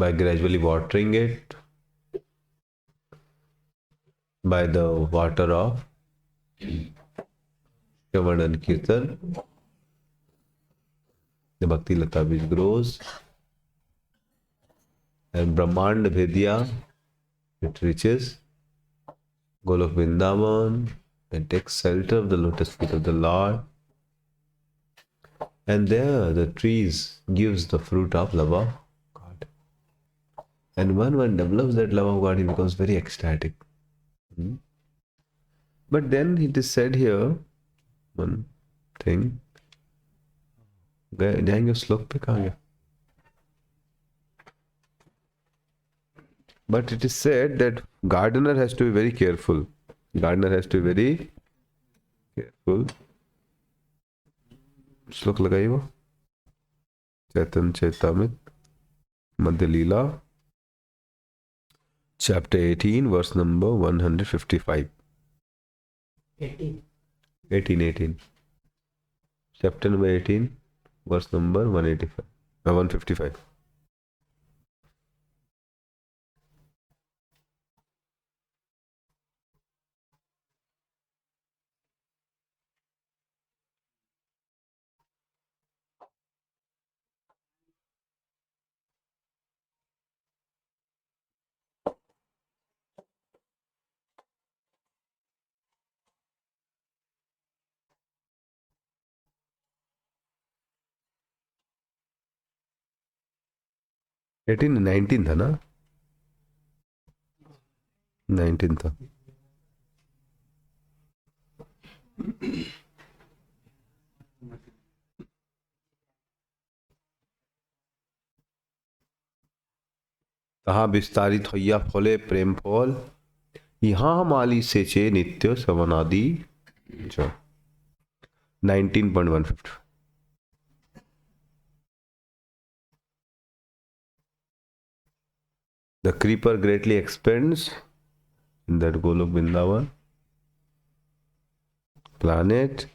by gradually watering it by the water of Shravan and Kirtan. The Bhakti Lata which grows, and Brahmand Vidya, it reaches Golok Vrindavan and takes shelter of the lotus feet of the Lord. And there the trees gives the fruit of love of God. And when one develops that love of God, he becomes very ecstatic. But then it is said here, one thing, जाएंगे श्लोक पे कहाँ गया? But it is said that gardener has to be very careful. Gardener has to be very careful. श्लोक लगाइए वो चैतन्य चैतामृत मध्य लीला chapter 18 verse number 155. 18 chapter number 18 verse number 185 155. Eighteen 19 था ना? 19 था. तहा विस्तारित होइया फले प्रेम फल यहाँ माली सेचे नित्य सवनादि 19.150. The creeper greatly expands in that Golok Vrindavan planet,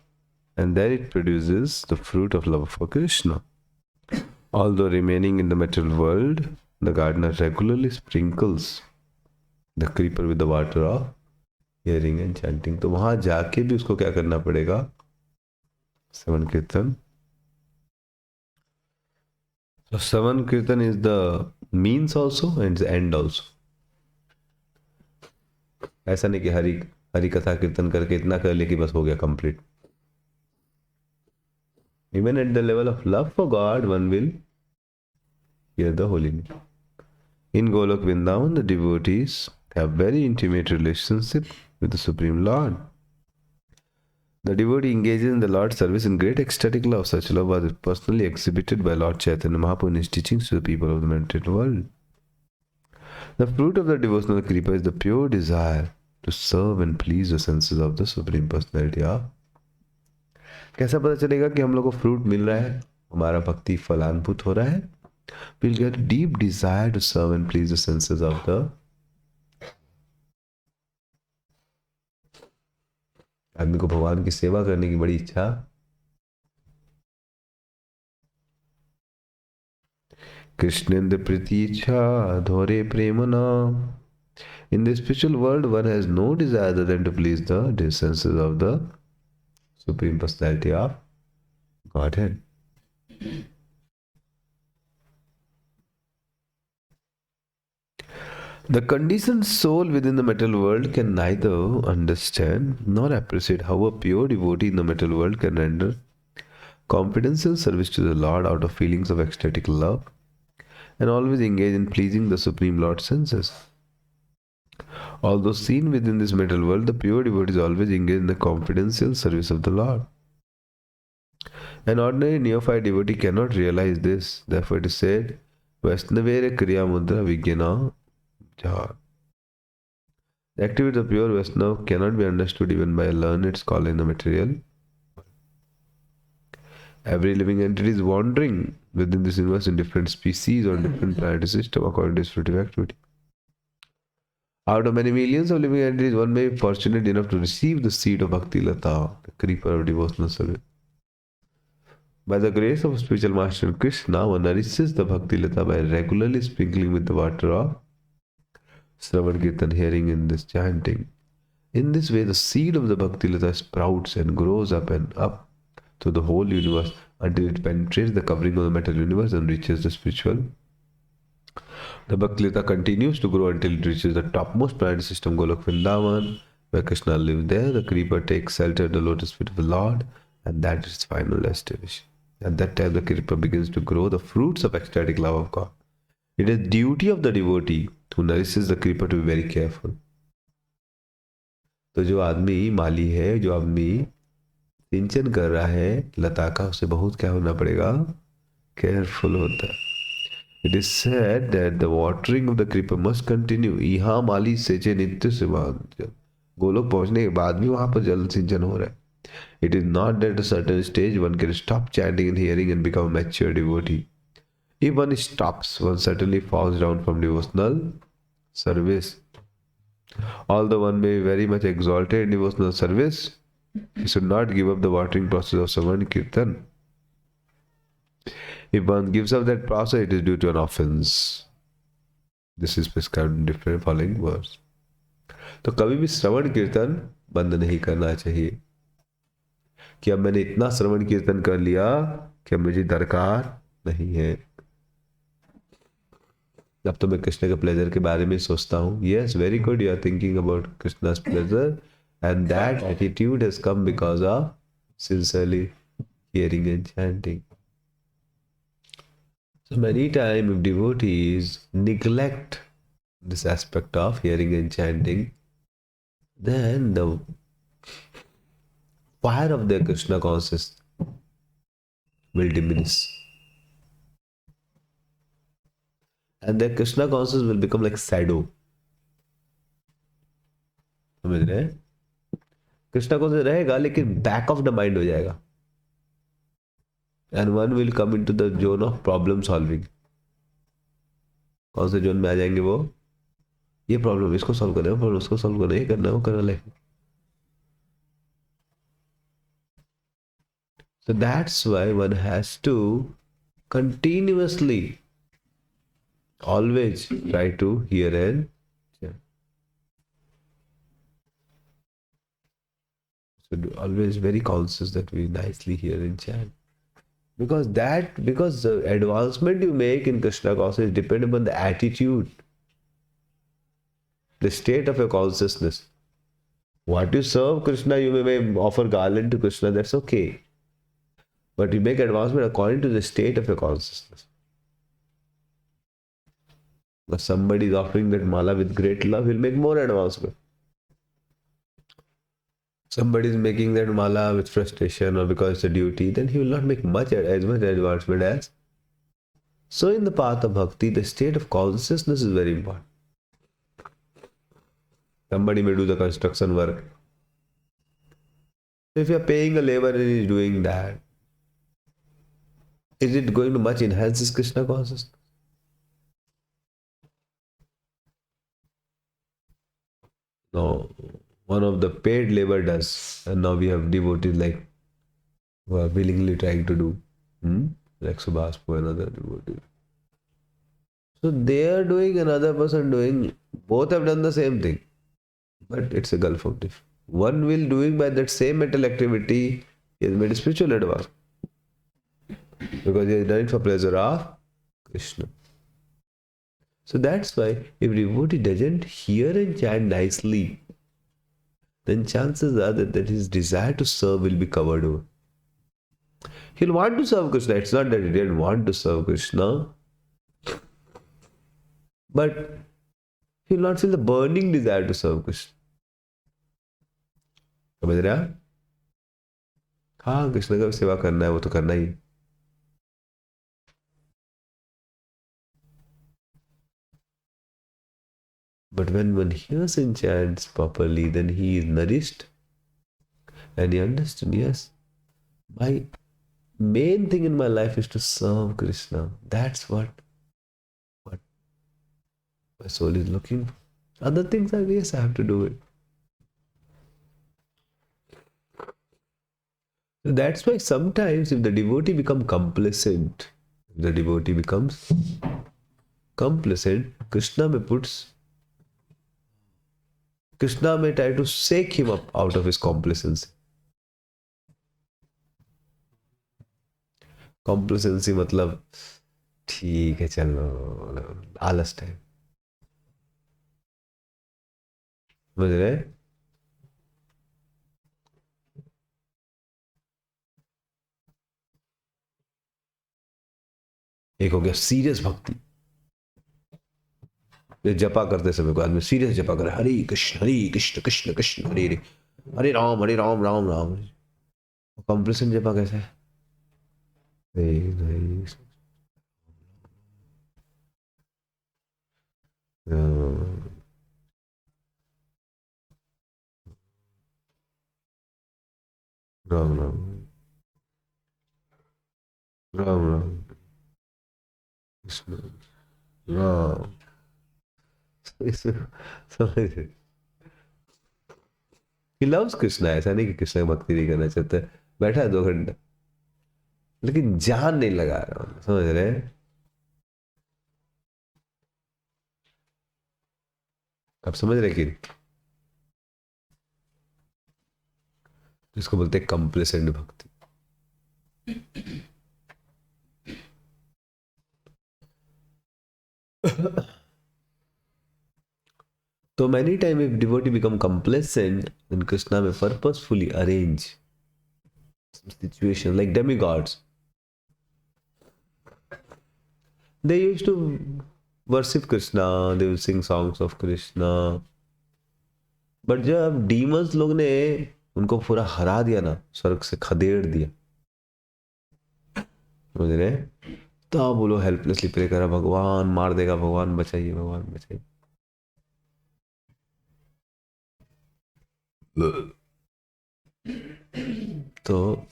and there it produces the fruit of love for Krishna. Although remaining in the material world, the gardener regularly sprinkles the creeper with the water of hearing and chanting. तो वहां जाके भी उसको क्या करना पड़ेगा? Seven Kirtan. So Seven Kirtan is the means also and the end also. ऐसा नहीं कि हरि कथा कीर्तन करके इतना कर ले कि बस हो गया complete. Even at the level of love for God, one will hear the holy name. In Golok Vrindavan, the devotees have very intimate relationship with the Supreme Lord. The devotee engages in the Lord's service in great ecstatic love. Such love was personally exhibited by Lord Chaitanya Mahaprabhu in his teachings to the people of the material world. The fruit of the devotional creeper is the pure desire to serve and please the senses of the Supreme Personality of. कैसा पता चलेगा कि हम लोग को fruit मिल रहा है, हमारा भक्ति फलानुभूत हो रहा है? We'll get a deep desire to serve and please the senses of the. आदमी को भगवान की सेवा करने की बड़ी इच्छा. कृष्णेन्द्र प्रीति इच्छा धोरे प्रेमना. In the spiritual world, one has no desire other than to please the senses of the Supreme Personality of Godhead. The conditioned soul within the material world can neither understand nor appreciate how a pure devotee in the material world can render confidential service to the Lord out of feelings of ecstatic love and always engage in pleasing the Supreme Lord's senses. Although seen within this material world, the pure devotee is always engaged in the confidential service of the Lord. An ordinary neophyte devotee cannot realize this. Therefore it is said, Vaishnavere Kriya Mudra Vijnana. The activity of pure Vaishnava cannot be understood even by a learned scholar in the material. Every living entity is wandering within this universe in different species or different planetary system according to its fruitive activity. Out of many millions of living entities, one may be fortunate enough to receive the seed of Bhakti Lata, the creeper of devotional service. By the grace of spiritual master Krishna, one nourishes the Bhakti Lata by regularly sprinkling with the water of Shravan Kirtan, hearing in this chanting. In this way, the seed of the Bhakti Lata sprouts and grows up and up to the whole universe until it penetrates the covering of the material universe and reaches the spiritual. The Bhakti Lata continues to grow until it reaches the topmost planetary system, Golok Vrindavan, where Krishna lives there. The creeper takes shelter at the lotus feet of the Lord, and that is its final destination. At that time, the creeper begins to grow the fruits of ecstatic love of God. It is duty of the devotee who nourishes the creeper to be very careful. तो जो आदमी माली है, जो आदमी सिंचन कर रहा है लता का, उसे बहुत क्या होना पड़ेगा, केयरफुल होता है. It is said that the watering of the creeper must continue. यहाँ माली सेचे नित्य सेवांत. गोलोक पहुंचने के बाद भी वहां पर जल सिंचन हो रहा है. It is not that at a certain stage one can stop chanting and hearing and become a mature devotee. If one stops, one certainly falls down from devotional service. Although one may be very much exalted in devotional service, he should not give up the watering process of Savan Kirtan. If one gives up that process, it is due to an offense. This is prescribed in different following words. तो कभी भी श्रवण कीर्तन बंद नहीं करना चाहिए कि अब मैंने इतना श्रवण कीर्तन कर लिया कि अब मुझे दरकार नहीं है, अब तो मैं कृष्ण के प्लेजर के बारे में सोचता हूँ. Yes, very good, you are thinking about Krishna's pleasure, and that attitude has come because of sincerely hearing and chanting. So many times if devotees neglect this aspect of hearing and chanting, then the fire of their Krishna consciousness will diminish. And their Krishna consciousness will become like shadow. समझ रहे हैं? Krishna conscious रहेगा लेकिन back of the mind हो जाएगा. And one will come into the zone of problem solving. कौन से zone में आ जाएंगे वो? ये प्रॉब्लम इसको सॉल्व करना है, प्रॉब्लम उसको सॉल्व करना है, ये करना है, वो करना है. So that's why one has to continuously always try to hear and chant. So always very conscious that we nicely hear and chant. Because the advancement you make in Krishna consciousness depends upon the attitude, the state of your consciousness. What you serve Krishna, you may offer garland to Krishna, that's okay. But you make advancement according to the state of your consciousness. If somebody is offering that mala with great love, he'll make more advancement. Somebody is making that mala with frustration or because it's a duty, then he will not make as much advancement as. So in the path of bhakti, the state of consciousness is very important. Somebody may do the construction work. If you are paying a labor and he is doing that, is it going to much enhance his Krishna consciousness? No. One of the paid labor does, and now we have devotees like who are willingly trying to do, like Subhas for another devotee. So they are doing, another person doing, both have done the same thing, but it's a gulf of difference. One will doing by that same mental activity is made spiritual advance because he has done it for pleasure of Krishna. So that's why if devotee doesn't hear and chant nicely, then chances are that his desire to serve will be covered over. He'll want to serve Krishna. It's not that he didn't want to serve Krishna, but he'll not feel the burning desire to serve Krishna. समझ रहे हैं? हाँ, कृष्ण का सेवा करना है, वो तो करना ही. But when one hears and chants properly, then he is nourished and he understood, yes, my main thing in my life is to serve Krishna. That's what my soul is looking for. Other things are, yes, I have to do it. So that's why sometimes if the devotee become complacent, the devotee becomes complacent, Krishna may try to shake him up out of his complacency. Complacency मतलब ठीक है चलो, आलस time, समझ रहे? एक हो गया सीरियस भक्ति, ये जपा करते समय कोई आदमी सीरियस जपा करे, हरे कृष्ण कृष्ण कृष्ण हरे हरे, हरे राम राम राम। कॉम्प्लेसेंट जपा कैसे है? हरे राम राम राम राम राम कृष्ण राम। इसमें समझ, ही लव्स कृष्णा, ऐसा नहीं कि कृष्ण की भक्ति नहीं करना चाहता, बैठा है 2 घंटा लेकिन जान नहीं लगा रहा हूँ, समझ रहे हैं? आप समझ रहे कि जिसको बोलते हैं कंप्लेसेंट भक्ति। So many times if devotee become complacent, then Krishna may purposefully arrange some situation like demigods. They used to worship Krishna, they will sing songs of Krishna. But जब demons लोग ने उनको पूरा हरा दिया ना, स्वर्ग से खदेड़ दिया, समझ रहे? तब वो लोग हेल्पलेसली प्रे करा, भगवान मार देगा, भगवान बचाइए, भगवान बचाइए। तो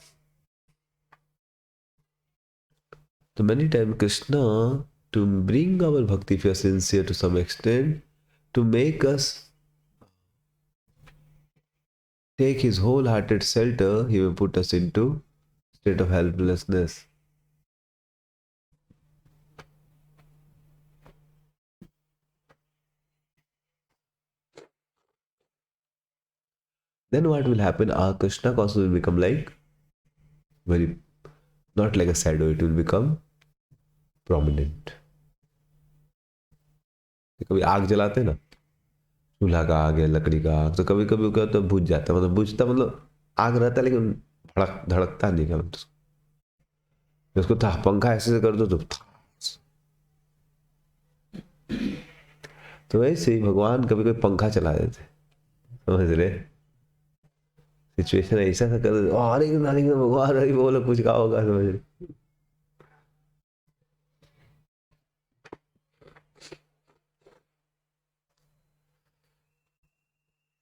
many times Krishna, to bring our bhakti, if we are sincere to some extent, to make us take his wholehearted shelter, he will put us into state of helplessness. Then what will happen? Our Krishna consciousness will become like very, not like a shadow, it will become prominent. कभी आग जलाते ना, चूल्हा का आग है, लकड़ी का आग, तो कभी कभी क्या होता है, बुझ जाता है, मतलब बुझता मतलब आग रहता है लेकिन धड़कता नहीं, क्या मतलब उसको पंखा ऐसे कर दो तो वैसे ही भगवान कभी कभी पंखा चला देते, समझ रहे? सिचुएशन ऐसा सा कर देते, अरे भगवान अरे बोलो कुछ कहा होगा, समझ रहे?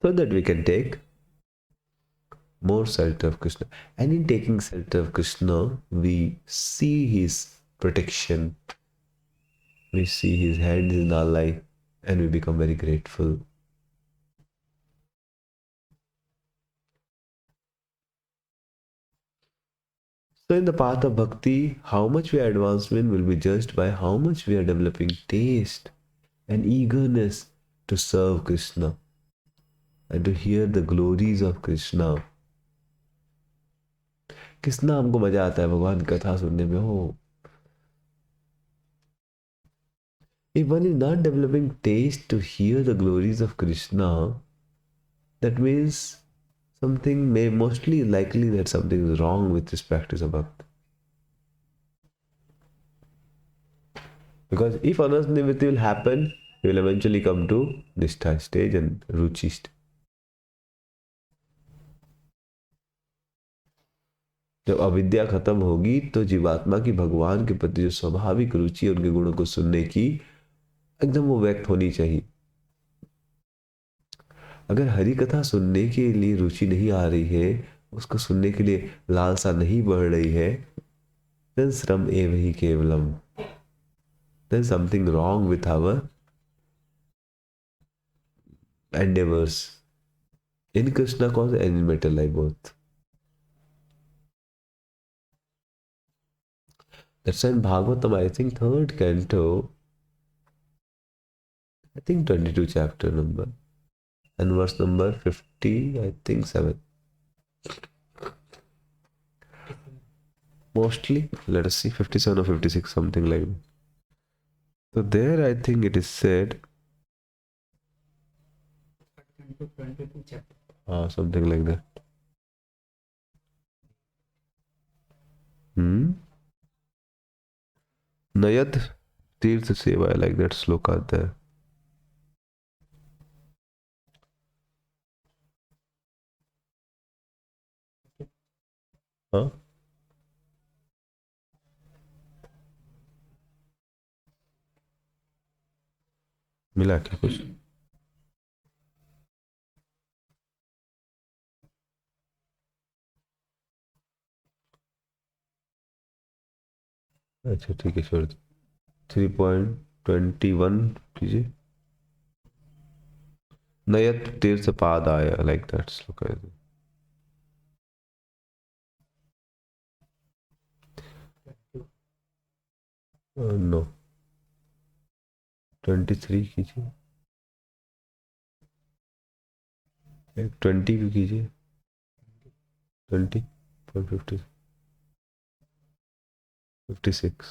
So that we can take more shelter of Krishna. And in taking shelter of Krishna, we see his protection, we see his hand in our life, and we become very grateful. So, in the path of bhakti, how much we are advancement will be judged by how much we are developing taste and eagerness to serve Krishna and to hear the glories of Krishna. कितना हमको मजा आता है भगवान की कथा सुनने में हो। If one is not developing taste to hear the glories of Krishna, that means something may mostly likely that something is wrong with this practice of bhakti. Because if anasniviti will happen, you will eventually come to nishtha stage and ruchi stage. जब अविद्या खत्म होगी तो जीवात्मा की भगवान के प्रति जो स्वाभाविक रुचि उनके गुणों को सुनने की एकदम वो व्यक्त होनी चाहिए। अगर हरि कथा सुनने के लिए रुचि नहीं आ रही है, उसको सुनने के लिए लालसा नहीं बढ़ रही है, then श्रम एव ही केवलम, then something wrong with our endeavors in Krishna cause and in material life both. That's in Bhagavatam, I think third canto, I think 22 chapter number, and verse number 50, I think 7. Mostly, let us see, 57 or 56, something like that. So there I think it is said, something like that. Nayat Tirth Seva, I like that sloka there. हाँ मिला क्या कुछ? अच्छा ठीक है, छोड़ दो. 3.21 कीजिए. नयत तीर्थ पाद आया, लाइक दैट श्लोक. नो, 23 कीजिए. 20 भी कीजिए. 20.50, 56,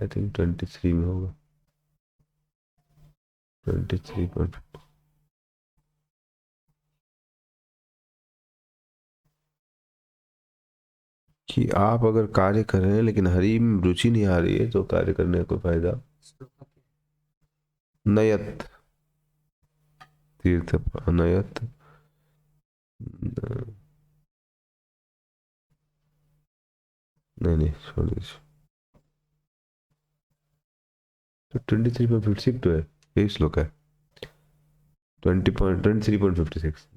आई थिंक 23 में होगा. 23. कि आप अगर कार्य कर रहे हैं लेकिन हरि में रुचि नहीं आ रही है तो कार्य करने का कोई फायदा. नयत तीर्थ, नयत, नहीं नहीं छोड़ दीजिए. तो 23.56 तो है, यही श्लोक है. 23.56.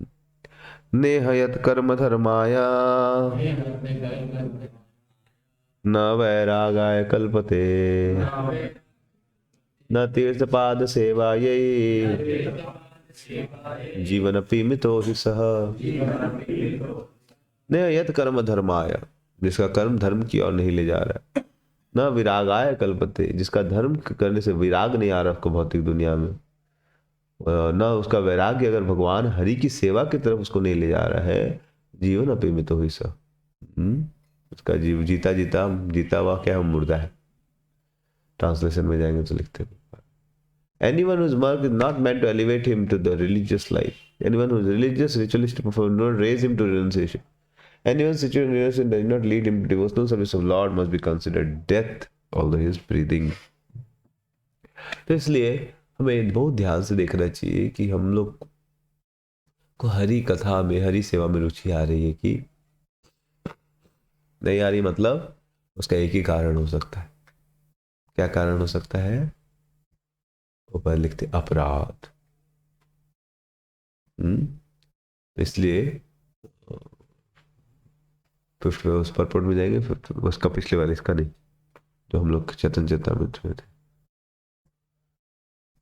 नेहयत कर्म धर्माया न वैरागाय कल्पते न तीर्थपाद सेवायै जीवनपि मितो हि सः. नेहयत कर्म धर्माय, जिसका कर्म धर्म की ओर नहीं ले जा रहा है. न विरागाय कल्पते, जिसका धर्म करने से विराग नहीं आ रहा उसको भौतिक दुनिया में. न उसका वैराग्य अगर भगवान हरि की सेवा की तरफ उसको नहीं ले जा रहा है. जीवन अपी में तो हुई सा. उसका जीव जीता जीता जीता हुआ क्या हम मुर्दा है. ट्रांसलेशन में जाएंगे तो लिखते हैं, anyone whose work is not meant to elevate him to the religious life, anyone who is religious ritualistic performance will not raise him to renunciation, anyone situated in renunciation does not lead him to devotional service of Lord must be considered death although he is breathing. तो इसलिए हमें बहुत ध्यान से देखना चाहिए कि हम लोग को हरि कथा में, हरि सेवा में रुचि आ रही है कि नहीं आ रही. मतलब उसका एक ही कारण हो सकता है. क्या कारण हो सकता है? ऊपर लिखते अपराध. इसलिए फिफ्थ में उस परपोर्ट में जाएंगे. फिफ्थ उसका पिछले वाले, इसका नहीं, जो हम लोग चेतन चेतामृत में थे.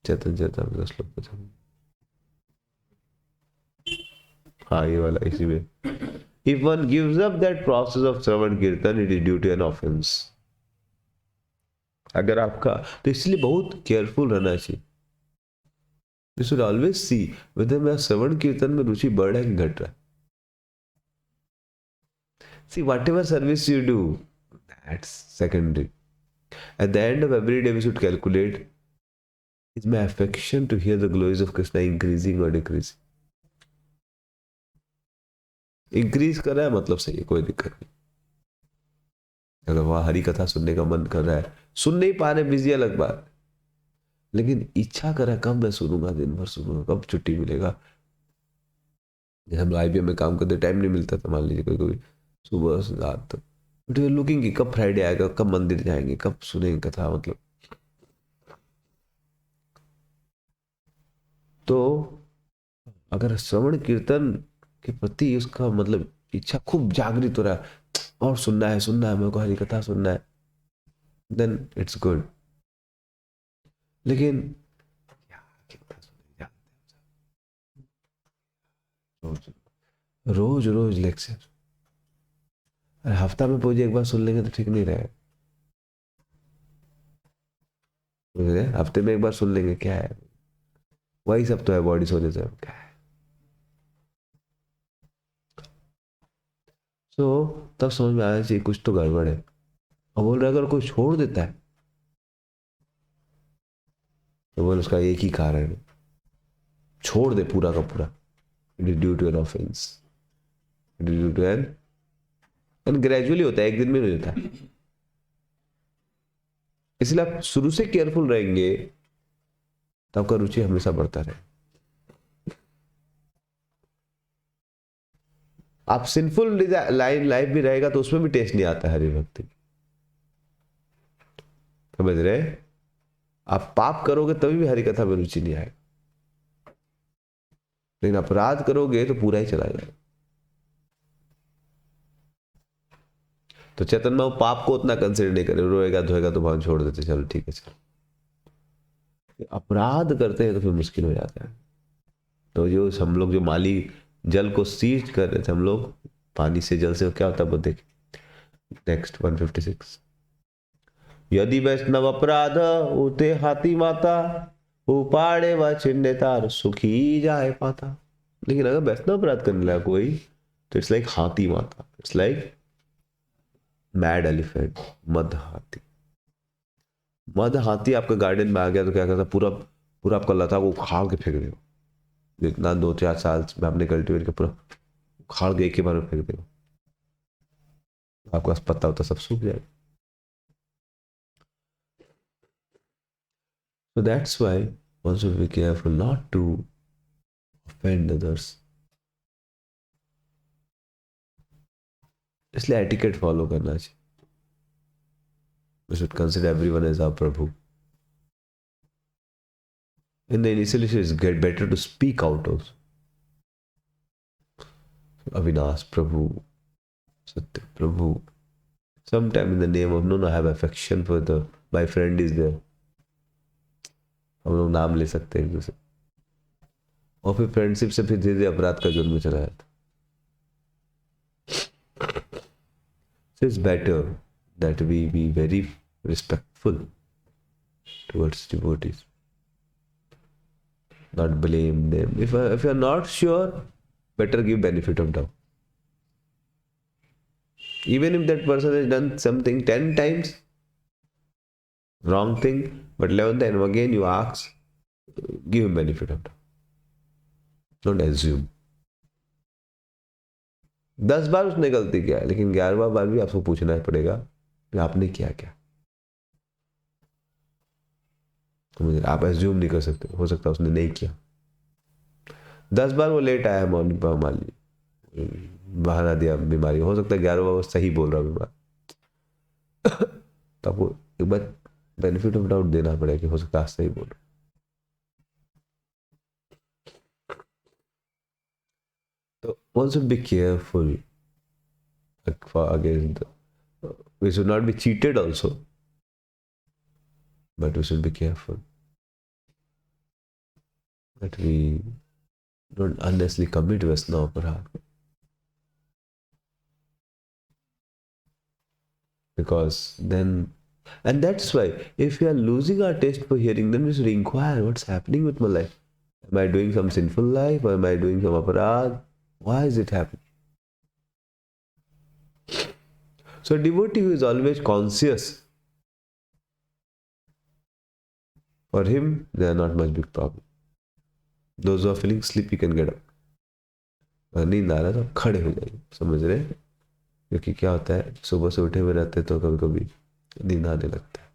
चेतन चेतामृत श्लोक में था. हाँ ये वाला इसी में. If one gives up that process of Shravan Kirtan, it is due to an offense. अगर आपका, तो इसलिए बहुत केयरफुल रहना चाहिए. You should always see whether मेरा श्रवण कीर्तन में रुचि बढ़ रहा है कि घट रहा है. See, whatever service you do, that's secondary. At the end of every day, we should calculate, is my affection to hear the glories of Krishna increasing or decreasing? Increase कर रहा है मतलब सही है, कोई दिक्कत नहीं. अगर वहां हरी कथा सुनने का मन कर रहा है, सुन नहीं पा रहे, बिजी, अलग बात. लेकिन इच्छा कर रहा है, कब मैं सुनूंगा, दिन भर सुनूंगा, कब छुट्टी मिलेगा. हम IBM में काम करते, टाइम नहीं मिलता था मान लीजिए कोई कोई, सुबह से रात तक. बट वी आर लुकिंग कि कब फ्राइडे आएगा, कब मंदिर जाएंगे, कब सुनेंगे कथा. मतलब तो अगर श्रवण कीर्तन के प्रति उसका मतलब इच्छा खूब जागृत हो रहा है, और सुनना है मेरे को, हरी कथा सुनना है, देन इट्स गुड. लेकिन रोज रोज लेक्चर, अरे हफ्ता में पूछिए एक बार सुन लेंगे तो ठीक नहीं रहेगा. हफ्ते में एक बार सुन लेंगे, क्या है, वही सब तो है, बॉडी सोने से क्या है। तो तब समझ में आया चाहिए कुछ तो गड़बड़ है। और बोल रहा अगर कोई छोड़ देता है तो बोल उसका एक ही कारण है, छोड़ दे पूरा का पूरा, it is due to an offense, it is due to an, and gradually होता है, एक दिन में नहीं होता। इसलिए आप शुरू से केयरफुल रहेंगे तो आपका रुचि हमेशा बढ़ता रहे। आप सिंफुल लाइन लाइफ भी रहेगा तो उसमें भी टेस्ट नहीं आता हरि भक्ति, समझ रहे। आप पाप करोगे तभी भी हरि कथा में रुचि नहीं आएगा, लेकिन अपराध करोगे तो पूरा ही चला जाएगा। तो चेतन में वो पाप को उतना कंसिडर नहीं करे, रोएगा धोएगा तो भगवान छोड़ देते, चलो ठीक है चलो। अपराध करते हैं तो फिर मुश्किल हो जाता है। तो जो हम लोग जो माली जल को सीज कर रहे थे हम लोग, पानी से जल से क्या होता है वो देख। नेक्स्ट 156, यदि वैष्णव अपराध उते हाथी माता, उपाड़े व छिन्ने तार सुखी जाए पाता। लेकिन अगर वैष्णव अपराध करने लगा कोई तो इट्स लाइक हाथी माता, इट्स लाइक मैड एलिफेंट, मद हाथी। मद हाथी आपके गार्डन में आ गया तो क्या करता, पूरा पूरा आपका लता को उखाड़ के फेंक देगा। इतना 2-4 साल में आपने कल्टीवेट के पूरा उखाड़ के एक ही बार में फेंक देगा, आपके पास पत्ता होता सब सूख जाएगा। So that's why one should be careful not to offend others. इसलिए एटिकेट फॉलो करना चाहिए। We should consider everyone as our Prabhu. In the initial issues, get better to speak out also. Avinash, Prabhu, Satya, Prabhu. Sometime in the name of no, I have affection for the my friend is there. हम लोग नाम ले सकते हैं एक दूसरे, और फिर फ्रेंडशिप से फिर धीरे धीरे अपराध का जुर्म में चला जाता। So it's better that we be very respectful towards devotees, not blame them. If you're not sure, better give benefit of doubt. Even if that person has done something 10 times wrong thing, but 11th time again you ask, give him benefit of doubt. Don't assume. 10 बार उसने गलती किया है, लेकिन 11वां बार भी आपको पूछना पड़ेगा कि आपने किया क्या। तो मुझे आप एज्यूम नहीं कर सकते, हो सकता है उसने नहीं किया। 10 बार वो लेट आया मॉर्निंग पर, मान ली बहाना दिया बीमारी, हो सकता है 11वां वो सही बोल रहा बीमार, तो आपको एक बार बेनिफिट ऑफ डाउट देना पड़ेगा कि हो सकता है सही बोल रहा। तो one should be careful against we should not be cheated also, but we should be careful that we don't unnecessarily commit Vaisnava Aparad, because then, and that's why if we are losing our taste for hearing, then we should inquire what's happening with my life. Am I doing some sinful life, or am I doing some aparad? Why is it happening? So a devotee who is always conscious, for him there are not much big problem. Those who are feeling sleepy can get up. नींद आ रहा है तो खड़े हो जाइए, समझ रहे हैं। क्योंकि क्या होता है, सुबह से उठे हुए रहते तो कभी कभी नींद आने लगता है,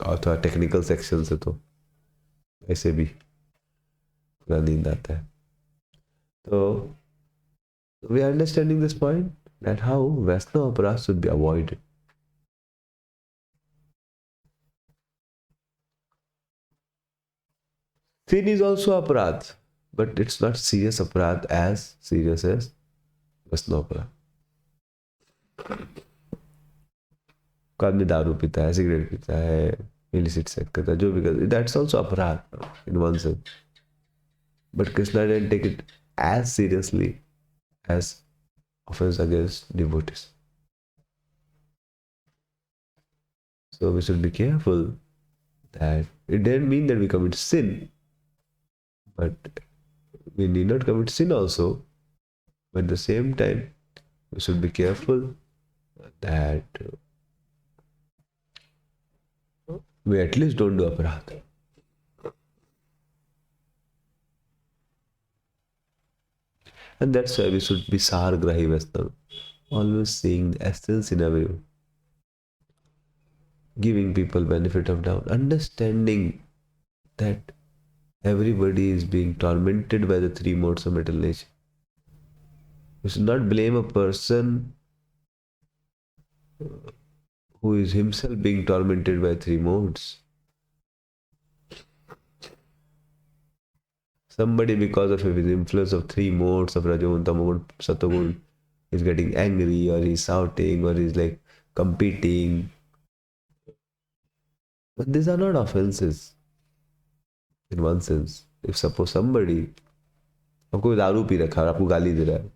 और थोड़ा टेक्निकल सेक्शन से तो ऐसे भी पूरा नींद आता है। तो we are understanding this point that how Vaishnava aparad should be avoided. Sin is also aparad, but it's not serious aparad as serious as Vaishnava aparad. आदमी दारू पीता है, सिगरेट पीता है, illicit sex करता है, जो भी करता है, that's also aparad in one sense. But Krishna didn't take it as seriously as offense against devotees. So we should be careful that it didn't mean that we commit sin, but we need not commit sin also. But at the same time, we should be careful that we at least don't do aparadha. And that's why we should be Sargrahi Vaishnava, always seeing the essence in everyone, giving people benefit of doubt, understanding that everybody is being tormented by the three modes of material nature. We should not blame a person who is himself being tormented by three modes. Somebody, because of his influence of three modes of Rajogun, Tamogun, Satogun, is getting angry, or he's shouting, or he's like competing. But these are not offenses in one sense. If suppose somebody आपको दारू P रखा है और आपको गाली दे रहा है,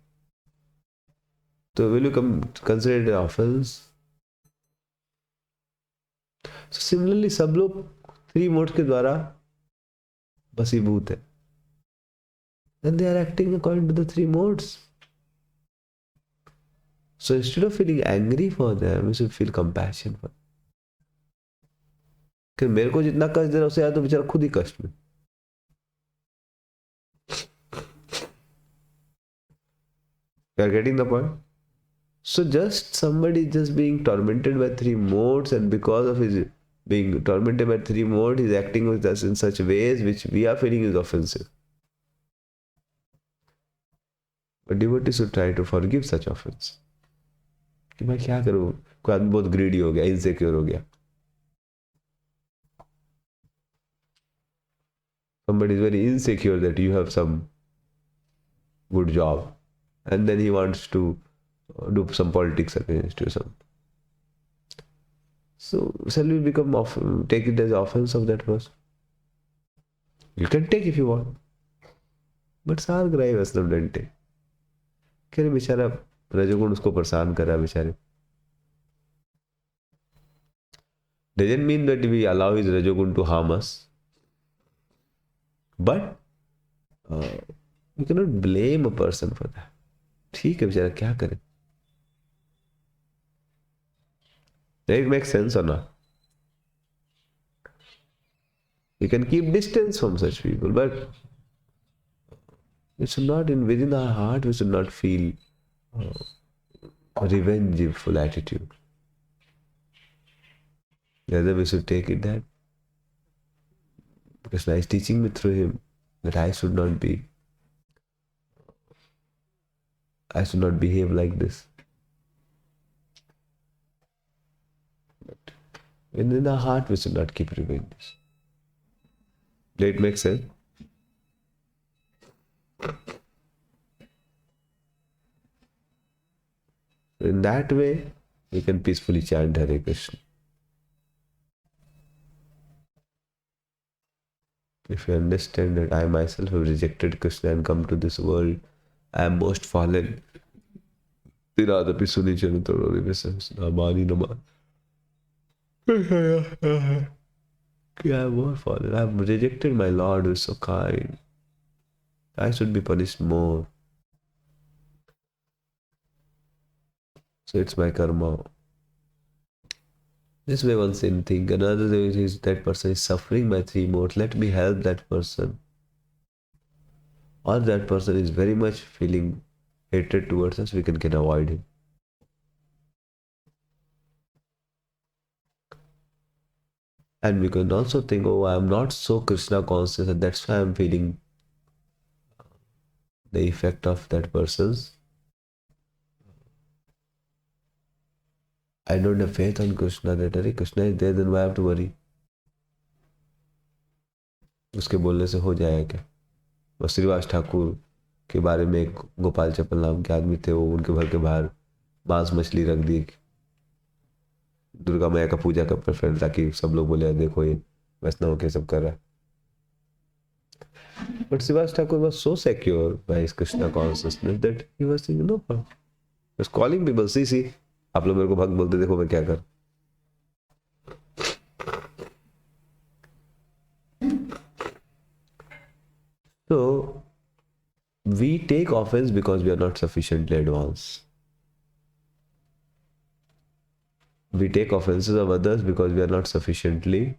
तो will you consider it an offense? So similarly, सब लोग three modes के द्वारा बसीभूत है. And they are acting according to the three modes. So instead of feeling angry for them, we should feel compassion for them. कि मेरे को जितना कष्ट दे रहा उससे तो बेचारा खुद ही कष्ट में. You are getting the point? So just somebody just being tormented by three modes, and because of his being tormented by three modes, he's acting with us in such ways which we are feeling is offensive. But devotees should try to forgive such offense. कि मैं क्या करूं, कोई आदमी बहुत greedy हो गया, insecure हो गया. Somebody is very insecure that you have some good job, and then he wants to do some politics against you. So shall we take it as offense of that person? You can take if you want, but Sargrahi Vaishnava didn't take. क्या बेचारा रजोगुण उसको परेशान कर रहा है बेचारे. Doesn't mean that we allow his rajogun to harm us, but we cannot blame a person for that. ठीक है बेचारा क्या करे. Does it make sense or not? We can keep distance from such people, but we should not, within our heart, we should not feel a revengeful attitude. Rather, we should take it that Krishna is teaching me through him that I should not behave like this. But within our heart, we should not keep revenge. Does it make sense? In that way, we can peacefully chant Hare Krishna. If you understand that I myself have rejected Krishna and come to this world, I am most fallen. I am more fallen. I have rejected my Lord who is so kind. I should be punished more. So it's my karma. This way one can think. Another way is that person is suffering by three modes. Let me help that person. Or that person is very much feeling hatred towards us, we can avoid him. And we can also think, oh, I am not so Krishna conscious and that's why I am feeling the effect of that person's. I don't have faith on Krishna, that Krishna is there, then why I have to worry? उसके बोलने से हो जाएगा क्या? बस श्रीवास ठाकुर के बारे में एक गोपाल चप्पल नाम के आदमी थे, वो उनके घर के बाहर मांस मछली रख दी दुर्गा मैया का पूजा का प्रेफरेंस, ताकि सब लोग बोले देखो ये वैष्णव के सब कर रहा है. But Srivas Thakur was so secure by his Krishna consciousness that he was thinking, no problem. He was calling people, see, आप लोग मेरे को भक्त बोलते देखो मैं क्या कर. So we take offense because we are not sufficiently advanced. We take offenses of others because we are not sufficiently.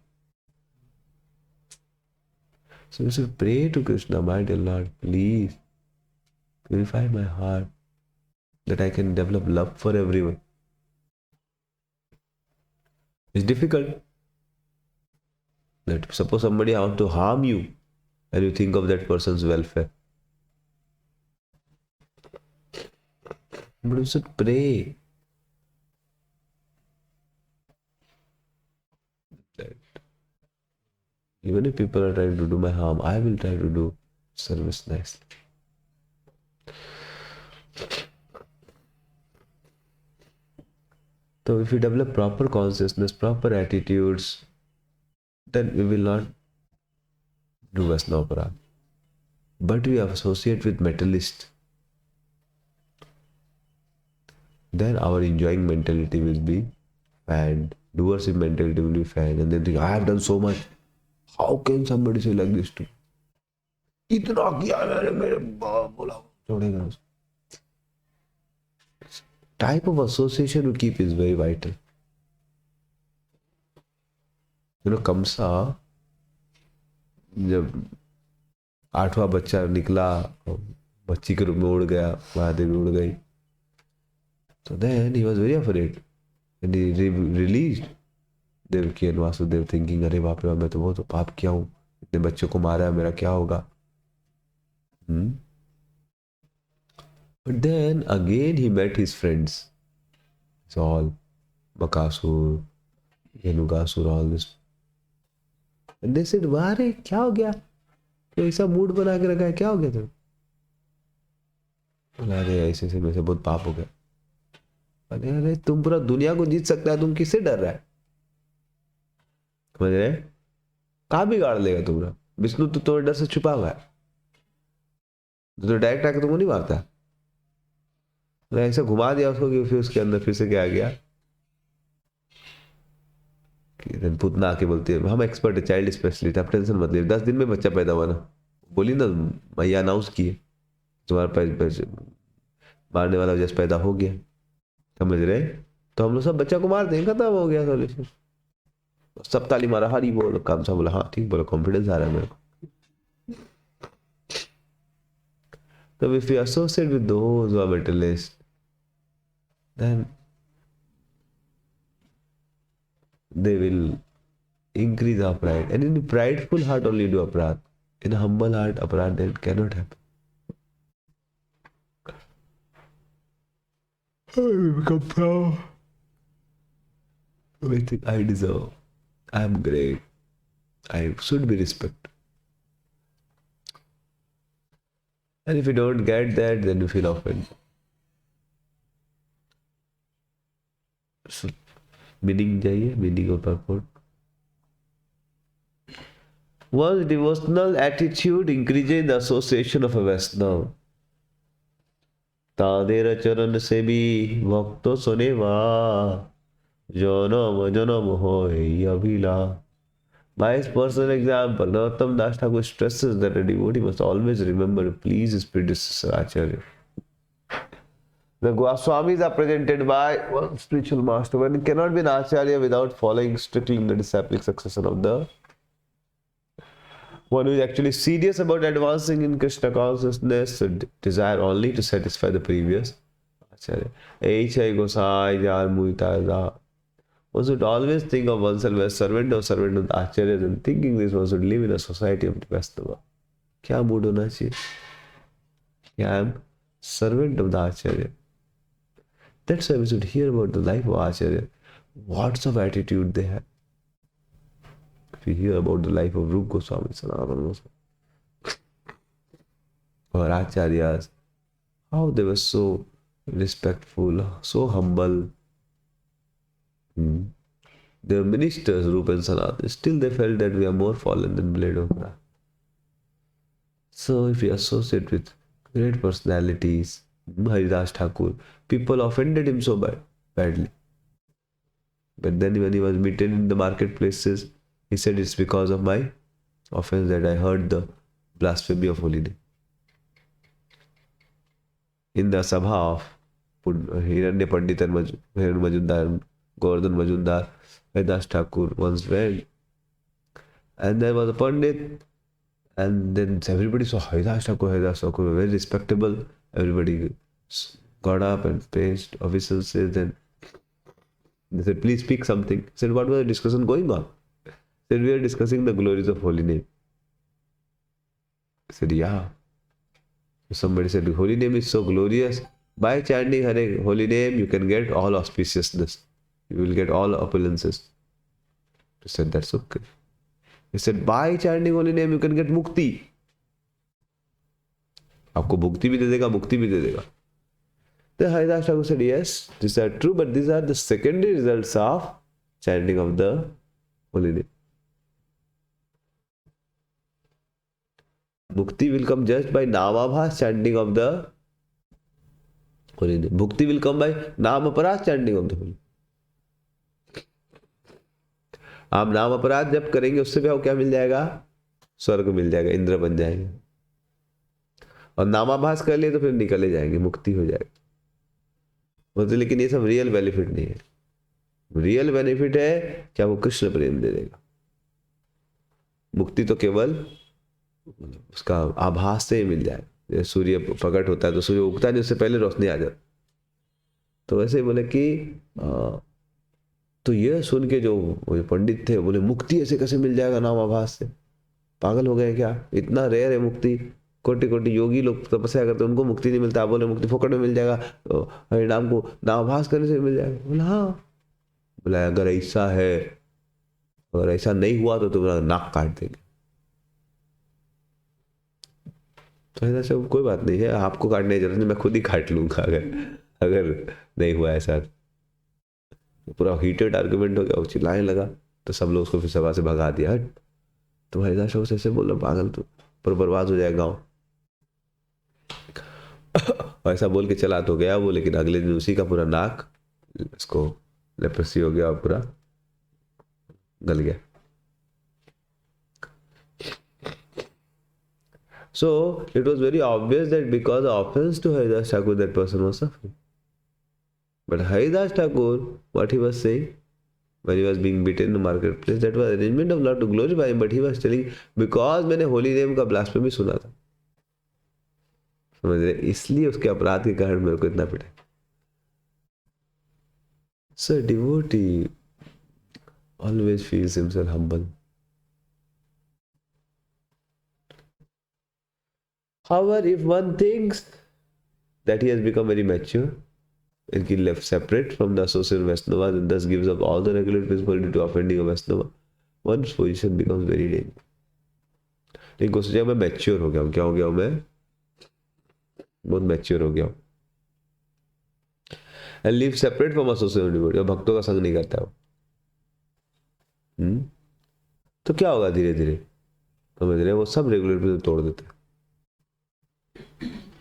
So we should pray to Krishna, my dear Lord, please purify my heart that I can develop love for everyone. It's difficult. That suppose somebody wants to harm you and you think of that person's welfare. But you should pray that even if people are trying to do my harm, I will try to do service nicely. So if we develop proper consciousness, proper attitudes, then we will not do Vaisnava. But we associate with materialist, then our enjoying mentality will be fanned. Doership mentality will be fanned, and then think, I have done so much. How can somebody say like this to me? इतना किया मैंने मेरे बाप बोला छोड़ेगा. Type of association you keep is very vital. कमसा जब 8वां बच्चा निकला, बच्ची के रूप में उड़ गया, महादेवी उड़ गई. So then he was very afraid. And he released Devaki and Vasudev thinking, अरे बाप रे, मैं तो बहुत पाप किया हूँ, इतने बच्चों को मारा है, मेरा क्या होगा. But then again he met his friends. It's all Bakasur, Yanugasur, all this. And they said, वारे क्या हो गया, तो ऐसा मूड बना के रखा है, क्या हो गया तुम? अरे ऐसे से मेरे से बहुत पाप हो गया. अरे तुम पूरा दुनिया को जीत सकता है, तुम किससे डर रहा है? समझ रहे? कहाँ बिगाड़ लेगा तुम्हारा? विष्णु तो तुम्हारे डर से छुपा हुआ है, तो डायरेक्ट आके तुमको नहीं मारता. ऐसा घुमा दिया उसको कि फिर उसके अंदर फिर से क्या आ गया कि पुतना आके बोलती है, हम एक्सपर्ट है, चाइल्ड स्पेशलिस्ट, आप टेंशन मत लीजिए, 10 दिन में बच्चा पैदा हुआ ना. बोली ना, मैया अनाउंस किए तुम्हारे पैसे मारने वाला जैसे पैदा हो गया. समझ रहे? तो हम लोग सब बच्चा को मार दें, खत्म हो गया सॉल्यूशन. सब ताली मारा, हरी बोल, काम सा बोला, हाँ ठीक बोला, कॉन्फिडेंस आ रहा है मेरे को. तो if we associate with those who are materialist, then they will increase our pride. And in a prideful heart only do aparadh. In a humble heart, aparadh then cannot happen. I become proud. I think I deserve. I am great. I should be respected. And if you don't get that, then you feel offended. So, meaning चाहिए, meaning or purport. One's devotional attitude increases the association of a Vaishnava. तादेर चरण से भी भक्तो सुनेवा, जनम जनम होय अभिला. By his personal example, Narottam Das Thakur stresses that a devotee must always remember to please his predecessor Acharya. The Goswamis are presented by one spiritual master. One cannot be an Acharya without following strictly in the disciplic succession of the one who is actually serious about advancing in Krishna consciousness, so desire only to satisfy the previous Acharya. Eichai Gosai Jar Muitaza. One should always think of oneself as servant of the Acharyas, and thinking this one should live in a society of Vaishnava. क्या mood होना चाहिए? I am servant of the Acharya. That's why we should hear about the life of Acharya. What sort of attitude they have. If we hear about the life of Rupa Goswami, or Acharyas, how they were so respectful, so humble. They were ministers, Rupa and Sanatana. Still they felt that we are more fallen than blade of grass. So if we associate with great personalities, Haridas Thakur, people offended him so badly. But then when he was meted in the marketplaces, he said it's because of my offense that I hurt the blasphemy of holy name. In the sabha of Hiranya Pandit and Hiran Majumdar, Gordon Majumdar, Haridas Thakur once went, and there was a Pandit, and then everybody saw Haridas Thakur, very respectable. Everybody got up and praised. Officials said, then they said, please speak something. He said, what was the discussion going on? He said, we are discussing the glories of holy name. He said, yeah. Somebody said, holy name is so glorious. By chanting Hare holy name, you can get all auspiciousness. You will get all opulences. He said, that's okay. He said, by chanting holy name, you can get mukti. आपको भुक्ति भी दे देगा, मुक्ति भी दे देगा. Then Haridas Thakur said, yes, these are true, but these are the secondary results of chanting of the holy name. Mukti will come just by Namabhas chanting of the holy name. Bhukti will come by Namaparas chanting of the holy name. आप नाम अपराध जब करेंगे उससे भी आपको क्या मिल जाएगा? स्वर्ग मिल जाएगा, इंद्र बन जाएंगे. और नामाभास कर लिए तो फिर निकले जाएंगे, मुक्ति हो जाएगी. मतलब लेकिन ये सब रियल बेनिफिट नहीं है. रियल बेनिफिट है कि आपको कृष्ण प्रेम दे देगा. मुक्ति तो केवल उसका आभास से ही मिल जाए. सूर्य प्रकट होता है तो सूर्य उगता नहीं, उससे पहले रोशनी आ जाती. तो वैसे ही बोले कि तो ये सुन के जो पंडित थे बोले, मुक्ति ऐसे कैसे मिल जाएगा नाम आभास से? पागल हो गए क्या? इतना रेयर है मुक्ति. कोटि कोटि योगी लोग तपस्या करते, उनको मुक्ति नहीं मिलता. बोले मुक्ति फोकट में मिल जाएगा, हरिनाम को नाम आभास करने से मिल जाएगा. बोला हाँ. बोला अगर ऐसा है, अगर ऐसा नहीं हुआ तो तुम्हारा नाक काट देंगे. तो ऐसा कोई बात नहीं है, आपको काटने की जरूरत नहीं, मैं खुद ही काट लूंगा अगर नहीं हुआ ऐसा. पूरा हीटेड आर्गुमेंट हो गया, वो चिल्लाने लगा. तो सब लोग उसको फिर सभा से भगा दिया. हट, तो हरिदास से ऐसे बोला, पागल तो पर बर्बाद हो जाएगा गाँव. ऐसा बोल के चला तो गया वो, लेकिन अगले दिन उसी का पूरा नाक, इसको लेप्रेसी हो गया और पूरा गल गया. So it was very obvious that because of offense to Haridas Thakur, that person was suffering. But Haridas Thakur, what he was saying when he was being beaten in the marketplace, that was arrangement of Lord to glorify him. But he was telling, because मैंने holy name का blasphemy सुना था, समझ रहे, इसलिए उसके अपराध के कारण मेरे को इतना पिटा. So devotee always feels himself humble. However, if one thinks that he has become very mature and he left separate from the associate Vaishnava and thus gives up all the regular principle due to offending a Vaishnava, one's position becomes very dangerous. लेकिन कोई सोचा मैं mature हो गया हूँ. क्या हो गया हूँ? मैं बहुत मैच्योर हो गया हूँ. And live separate from associate devotee. और भक्तों का संग नहीं करता है वो. तो क्या होगा? धीरे धीरे समझ रहे, वो सब रेगुलर प्रिंसिपल तोड़ देते हैं.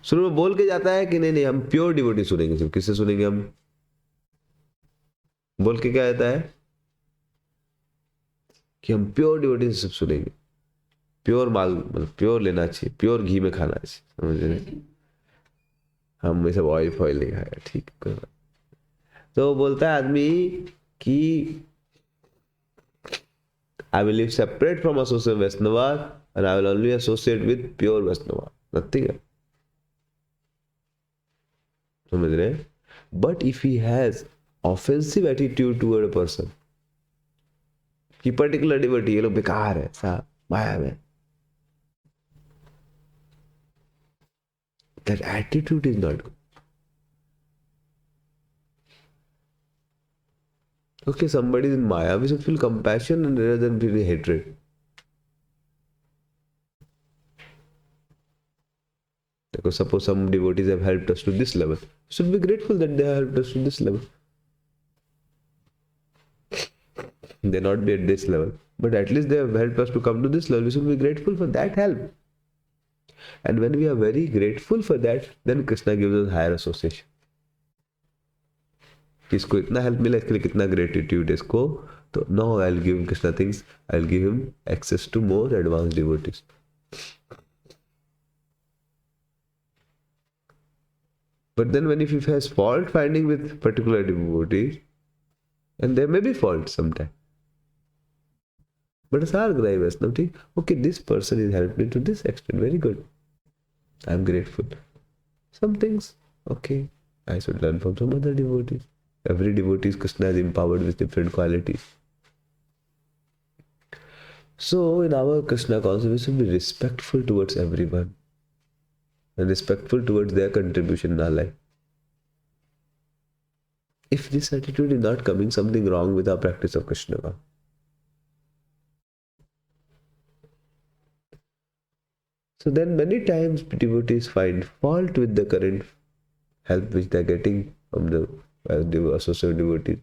शुरू में बोल के जाता है कि नहीं नहीं हम प्योर डिवोटी सुनेंगे. सिर्फ किससे सुनेंगे? हम बोल के क्या कहता है कि हम प्योर डिवोटी से सब सुनेंगे. प्योर माल, मतलब प्योर लेना चाहिए, प्योर घी में खाना चाहिए. समझ रहे, हम ये सब ऑयल फॉयल नहीं खाएगा. ठीक है. तो बोलता है आदमी कि I will live separate from associate Vaishnava and I will only associate with pure Vaishnava. Nothing else. समझ रहे? But if he has offensive attitude toward a person, कि पर्टिकुलर डिवोटी ये लोग बेकार है, साहब माया में, that attitude is not good. Okay, somebody is in Maya, we should feel compassion rather than feel hatred. Because suppose some devotees have helped us to this level, we should be grateful that they have helped us to this level. They not be at this level, but at least they have helped us to come to this level. We should be grateful for that help. And when we are very grateful for that, then Krishna gives us higher association. इसको इतना help मिला, इसके लिए कितना gratitude इसको. तो no, I will give Krishna things, I will give him access to more advance devotees. But then when if he has fault finding with particular devotee, and there may be fault sometimes. But as Argrai Vaishnavti, okay, this person is helped me to this extent, very good. I am grateful. Some things, okay, I should learn from some other devotees. Every devotee Krishna is empowered with different qualities. So in our Krishna concept, we should be respectful towards everyone and respectful towards their contribution in our life. If this attitude is not coming, something wrong with our practice of Krishna. So then many times devotees find fault with the current help which they are getting from the associate devotees.